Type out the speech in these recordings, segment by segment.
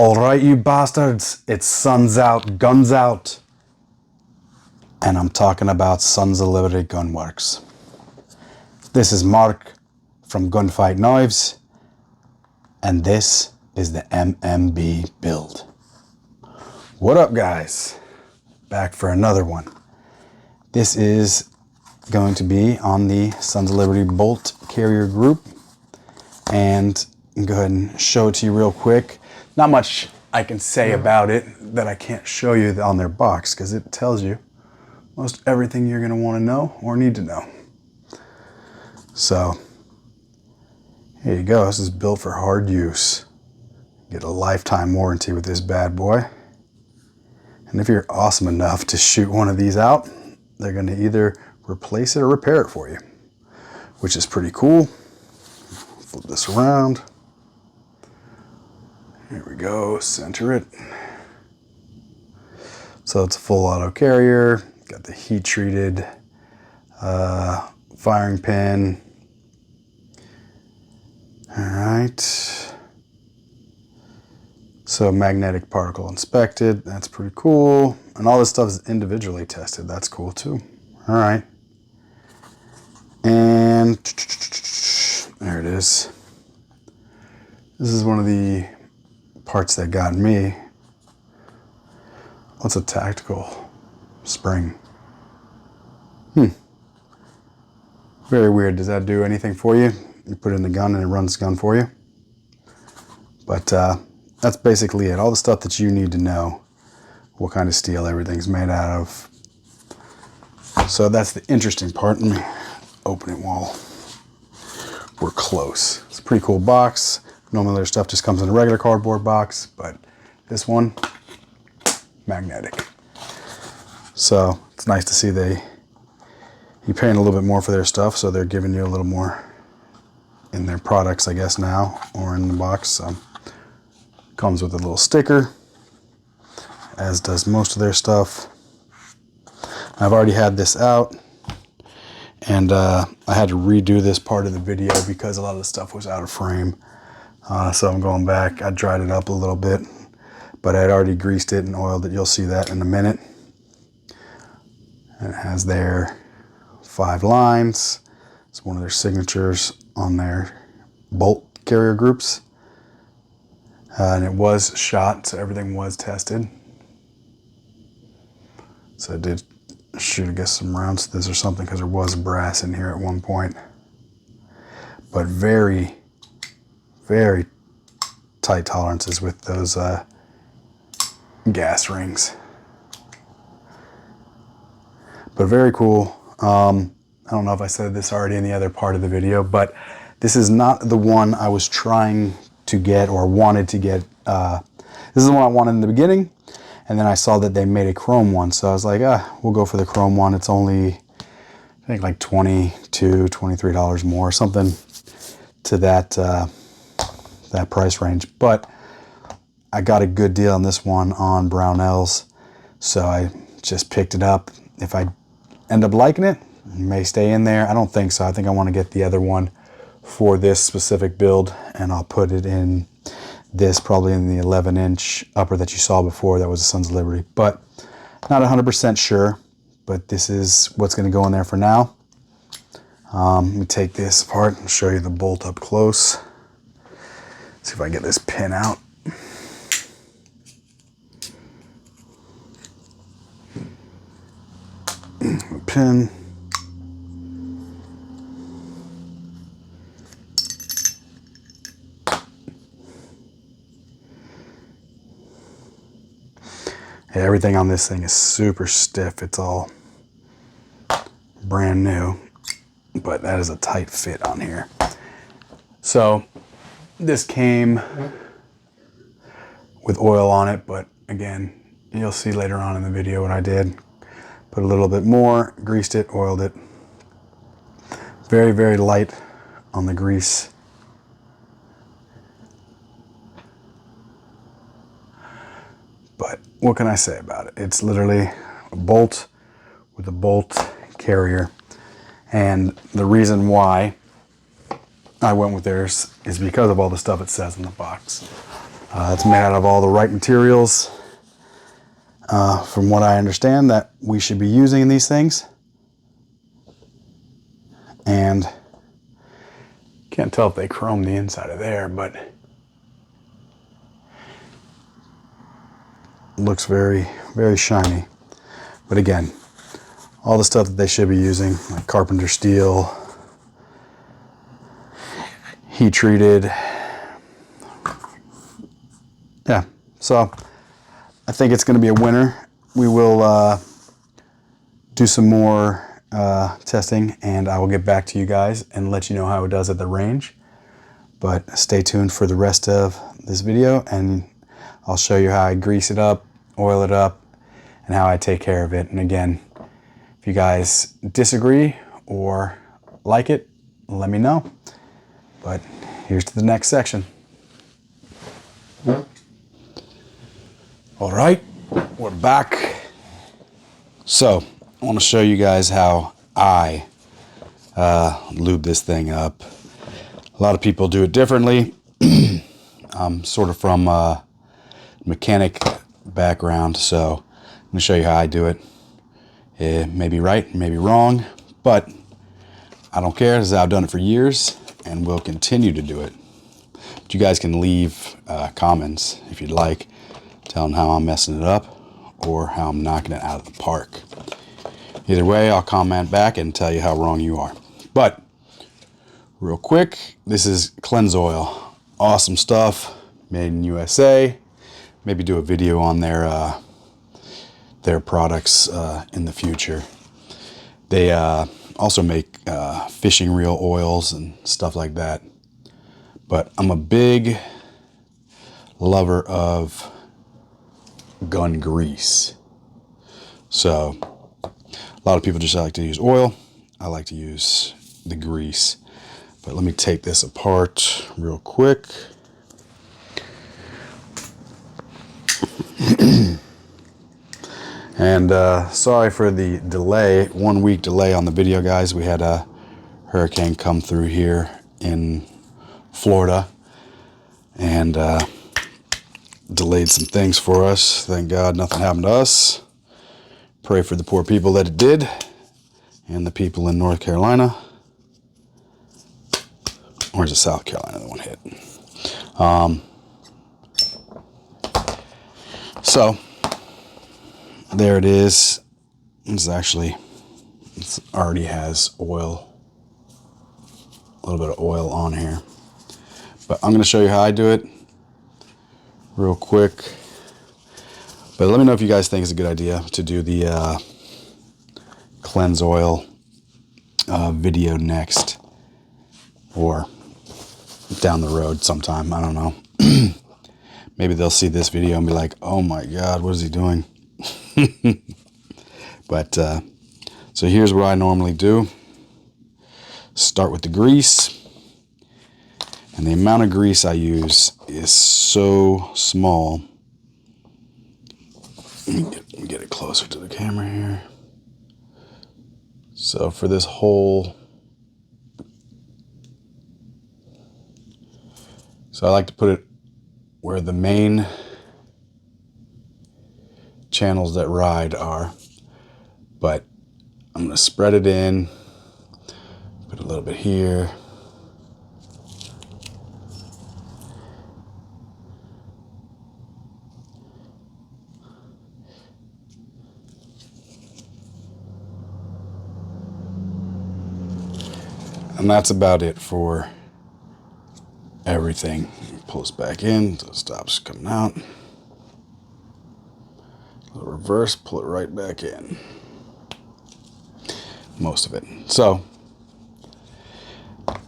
All right, you bastards, it's Suns Out, Guns Out. And I'm talking about Sons of Liberty Gunworks. This is Mark from Gunfight Knives, and this is the MMB build. What up, guys? Back for another one. This is going to be on the Sons of Liberty Bolt Carrier group, and I'll go ahead and show it to you real quick. Not much I can say about it that I can't show you on their box, because it tells you most everything you're going to want to know or need to know. So here you go. This is built for hard use. Get a lifetime warranty with this bad boy. And if you're awesome enough to shoot one of these out, they're going to either replace it or repair it for you, which is pretty cool. Flip this around. Here we go, center it. So it's a full auto carrier, got the heat treated firing pin. All right. So magnetic particle inspected, that's pretty cool. And all this stuff is individually tested, that's cool too. All right. And there it is. This is one of the parts that got me. What's a tactical spring? Very weird. Does that do anything for you? You put it in the gun and it runs the gun for you. But that's basically it. All the stuff that you need to know what kind of steel everything's made out of. So that's the interesting part. Let me open it while we're close. It's a pretty cool box. Normally their stuff just comes in a regular cardboard box, but this one, magnetic. So it's nice to see you're paying a little bit more for their stuff, so they're giving you a little more in their products, I guess, now, or in the box. So comes with a little sticker, as does most of their stuff. I've already had this out, and I had to redo this part of the video because a lot of the stuff was out of frame. So I'm going back. I dried it up a little bit, but I had already greased it and oiled it. You'll see that in a minute. And it has their 5 lines. It's one of their signatures on their bolt carrier groups. And it was shot, so everything was tested. So I did shoot, I guess, some rounds to this or something, because there was brass in here at one point. But very, very tight tolerances with those gas rings. But very cool. I don't know if I said this already in the other part of the video, but this is not the one I was trying to get or wanted to get. This is the one I wanted in the beginning, and then I saw that they made a chrome one, so I was like, we'll go for the chrome one. It's only, I think, like $22, $23 more, something to that price range. But I got a good deal on this one on Brownells, so I just picked it up. If I end up liking it, it may stay in there. I don't think so. I think I want to get the other one for this specific build, and I'll put it in this, probably in the 11-inch upper that you saw before. That was the Sons of Liberty, but not 100% sure. But this is what's going to go in there for now. Let me take this apart and show you the bolt up close. See if I can get this pin out. Pin. Yeah, everything on this thing is super stiff. It's all brand new, but that is a tight fit on here. So this came with oil on it, but again, you'll see later on in the video what I did. Put a little bit more, greased it, oiled it. Very, very light on the grease. But what can I say about it? It's literally a bolt with a bolt carrier. And the reason why I went with theirs is because of all the stuff it says in the box. It's made out of all the right materials, from what I understand, that we should be using in these things. And can't tell if they chromed the inside of there, but looks very, very shiny. But again, all the stuff that they should be using, like carpenter steel, heat treated. Yeah, so I think it's going to be a winner. We will do some more testing, and I will get back to you guys and let you know how it does at the range. But stay tuned for the rest of this video, and I'll show you how I grease it up, oil it up, and how I take care of it. And again, if you guys disagree or like it, let me know. But here's to the next section. All right, we're back. So I want to show you guys how I lube this thing up. A lot of people do it differently. I'm sort of from a mechanic background, so I'm going to show you how I do it. It may be right, it may be wrong, but I don't care, because I've done it for years and will continue to do it. But you guys can leave comments if you'd like, telling how I'm messing it up or how I'm knocking it out of the park. Either way, I'll comment back and tell you how wrong you are. But real quick, this is Cleanse Oil. Awesome stuff, made in USA. Maybe do a video on their products in the future. They also make fishing reel oils and stuff like that. But I'm a big lover of gun grease. So a lot of people just like to use oil. I like to use the grease. But let me take this apart real quick. And sorry for the delay, 1 week delay on the video, guys. We had a hurricane come through here in Florida and delayed some things for us. Thank God nothing happened to us. Pray for the poor people that it did, and the people in North Carolina. Or is it South Carolina that one hit? So there it is. It already has oil, a little bit of oil on here. But I'm going to show you how I do it real quick. But let me know if you guys think it's a good idea to do the Cleanse Oil video next, or down the road sometime. I don't know. Maybe they'll see this video and be like, oh my God, what is he doing? But so here's what I normally do. Start with the grease. And the amount of grease I use is so small. Let me get it closer to the camera here. So for this whole, so I like to put it where the main channels that ride are, but I'm going to spread it in, put a little bit here. And that's about it for everything. Pull this back in so it stops coming out. Reverse, pull it right back in. Most of it. So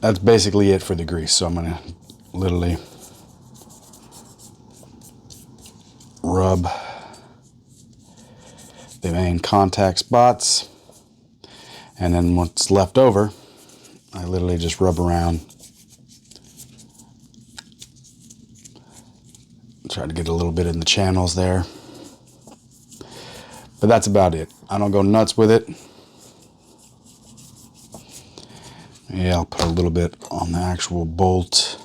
that's basically it for the grease. So I'm going to literally rub the main contact spots, and then what's left over, I literally just rub around. Try to get a little bit in the channels there. But that's about it. I don't go nuts with it. Yeah, I'll put a little bit on the actual bolt.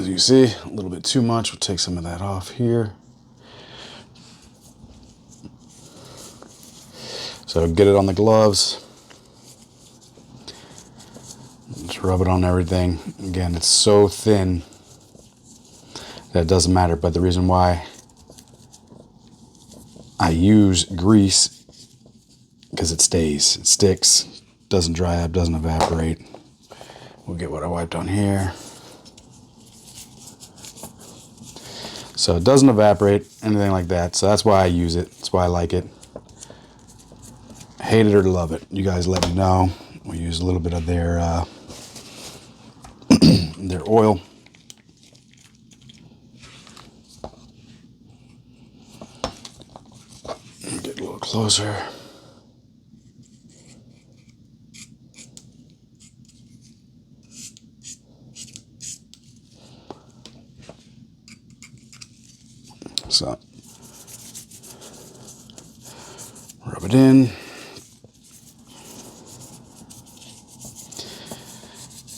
As you see, a little bit too much. We'll take some of that off here. So get it on the gloves. Just rub it on everything. Again, it's so thin that it doesn't matter. But the reason why I use grease, because it stays, it sticks, doesn't dry up, doesn't evaporate. We'll get what I wiped on here. So it doesn't evaporate, anything like that. So that's why I use it. That's why I like it. Hate it or love it. You guys let me know. We'll use a little bit of their their oil. Get a little closer. So, rub it in.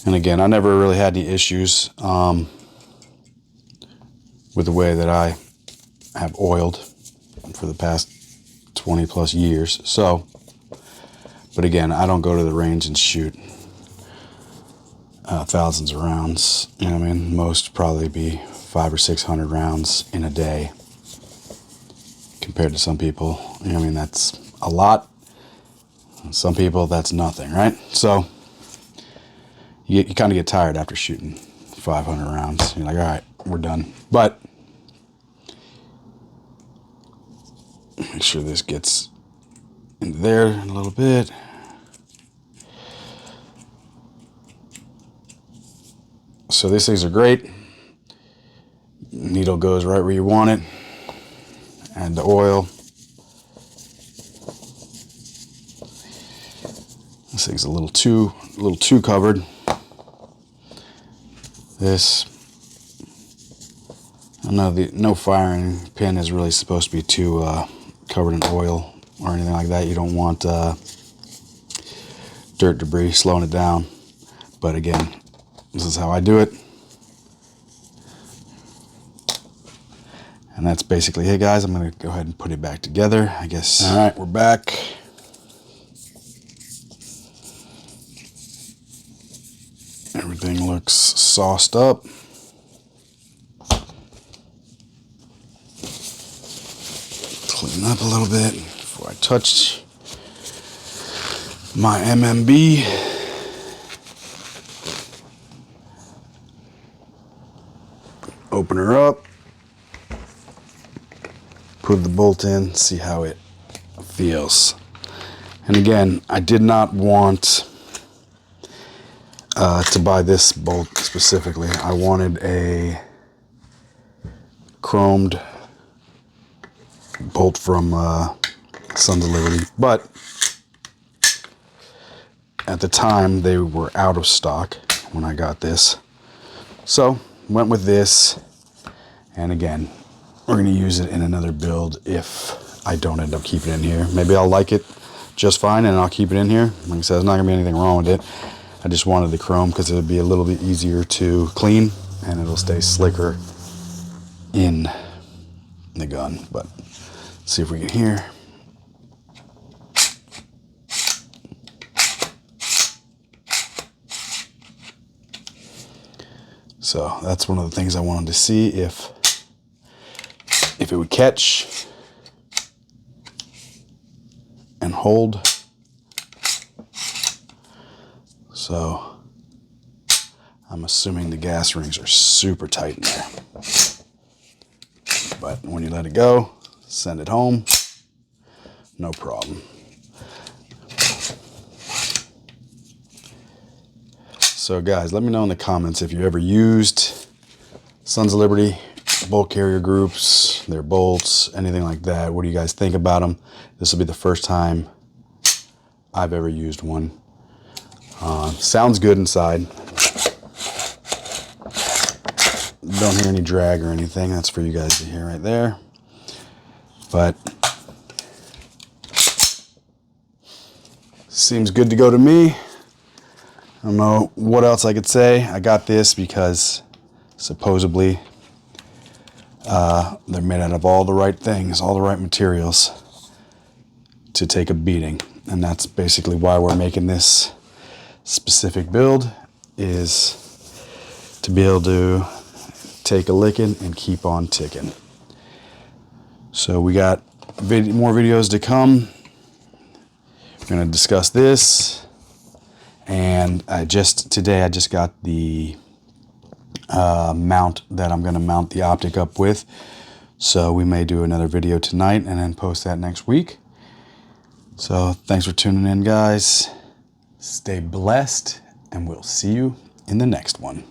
And again, I never really had any issues with the way that I have oiled for the past 20 plus years. So, but again, I don't go to the range and shoot thousands of rounds. You know what I mean? Most probably be 500 or 600 rounds in a day. Compared to some people, you know what I mean, that's a lot. Some people, that's nothing, right? So you kind of get tired after shooting 500 rounds. You're like, all right, we're done. But make sure this gets into there a little bit. So these things are great. Needle goes right where you want it. Add the oil. This thing's a little too covered. This, I know no firing pin is really supposed to be too covered in oil or anything like that. You don't want dirt debris slowing it down. But again, this is how I do it. And that's basically, hey guys, I'm gonna go ahead and put it back together, I guess. All right, we're back. Everything looks sauced up. Clean up a little bit before I touch my MMB. Open her up. Put the bolt in, see how it feels. And again, I did not want to buy this bolt specifically. I wanted a chromed bolt from Sons of Liberty, but at the time they were out of stock when I got this. So went with this, and again, we're going to use it in another build if I don't end up keeping it in here. Maybe I'll like it just fine and I'll keep it in here. Like I said, there's not going to be anything wrong with it. I just wanted the chrome because it would be a little bit easier to clean and it'll stay slicker in the gun. But let's see if we can hear. So that's one of the things I wanted to see if it would catch and hold. So I'm assuming the gas rings are super tight in there. But when you let it go, send it home, no problem. So guys, let me know in the comments if you ever used Sons of Liberty bolt carrier groups, their bolts, anything like that. What do you guys think about them? This will be the first time I've ever used one. Sounds good inside. Don't hear any drag or anything. That's for you guys to hear right there. But seems good to go to me. I don't know what else I could say. I got this because Supposedly, they're made out of all the right things, all the right materials to take a beating. And that's basically why we're making this specific build, is to be able to take a licking and keep on ticking. So we got more videos to come. We're going to discuss this. And today I just got the mount that I'm going to mount the optic up with. So we may do another video tonight and then post that next week. So thanks for tuning in, guys. Stay blessed, and we'll see you in the next one.